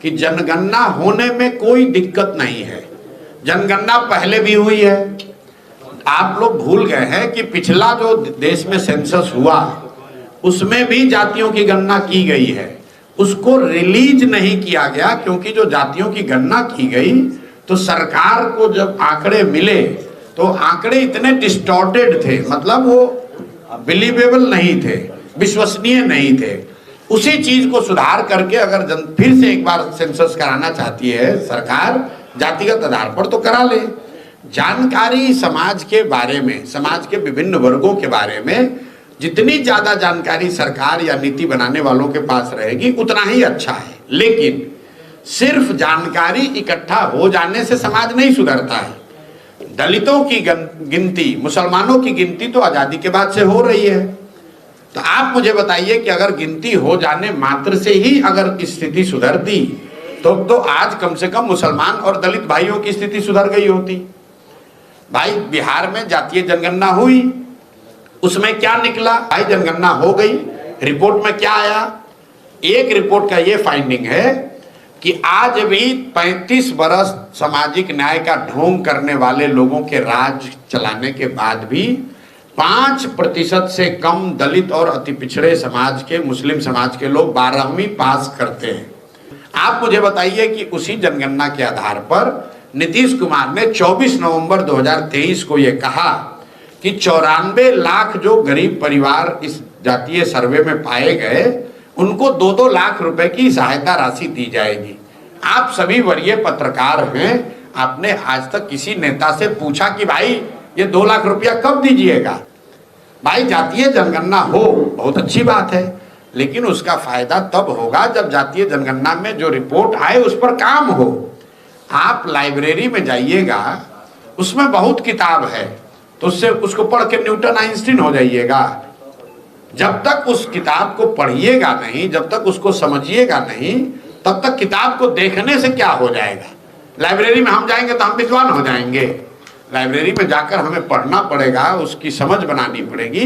कि जनगणना होने में कोई दिक्कत नहीं है। जनगणना पहले भी हुई है। आप लोग भूल गए हैं कि पिछला जो देश में सेंसस हुआ उसमें भी जातियों की गणना की गई है, उसको रिलीज नहीं किया गया क्योंकि जो जातियों की गणना की गई तो सरकार को जब आंकड़े मिले तो आंकड़े इतने डिस्टॉर्टेड थे, मतलब वो बिलीवेबल नहीं थे, विश्वसनीय नहीं थे। उसी चीज को सुधार करके अगर फिर से एक बार सेंसस कराना चाहती है सरकार जातिगत आधार पर तो करा ले। जानकारी समाज के बारे में, समाज के विभिन्न वर्गों के बारे में जितनी ज्यादा जानकारी सरकार या नीति बनाने वालों के पास रहेगी उतना ही अच्छा है। लेकिन सिर्फ जानकारी इकट्ठा हो जाने से समाज नहीं सुधरता है। दलितों की गिनती, मुसलमानों की गिनती तो आजादी के बाद से हो रही है। तो आप मुझे बताइए कि अगर गिनती हो जाने मात्र से ही अगर स्थिति सुधरती तो आज कम से कम मुसलमान और दलित भाइयों की स्थिति सुधर गई होती। भाई बिहार में जातीय जनगणना हुई, उसमें क्या निकला? भाई जनगणना हो गई, रिपोर्ट में क्या आया? एक रिपोर्ट का ये फाइंडिंग है कि आज भी 35 बरस सामाजिक न्याय का ढोंग करने वाले लोगों के राज चलाने के बाद भी 5% से कम दलित और अति पिछड़े समाज के, मुस्लिम समाज के लोग 12वीं पास करते हैं। आप मुझे बताइए कि उसी जनगणना के आधार पर नीतीश कुमार ने 24 नवंबर 2023 को यह कहा कि 94 लाख जो गरीब परिवार इस जातीय सर्वे में पाए गए उनको 2-2 लाख रुपए की सहायता राशि दी जाएगी। आप सभी वरीय पत्रकार हैं, आपने आज तक किसी नेता से पूछा कि भाई ये 2 लाख रुपया कब दीजिएगा? भाई जातीय जनगणना हो बहुत अच्छी बात है, लेकिन उसका फायदा तब होगा जब जातीय जनगणना में जो रिपोर्ट आए उस पर काम हो। आप लाइब्रेरी में जाइएगा, उसमें बहुत किताब है, तो उससे उसको पढ़ के न्यूटन आइंस्टीन हो जाइएगा। जब तक उस किताब को पढ़िएगा नहीं, जब तक उसको समझिएगा नहीं, तब तक किताब को देखने से क्या हो जाएगा? लाइब्रेरी में हम जाएंगे तो हम विद्वान हो जाएंगे। लाइब्रेरी में जाकर हमें पढ़ना पड़ेगा, उसकी समझ बनानी पड़ेगी।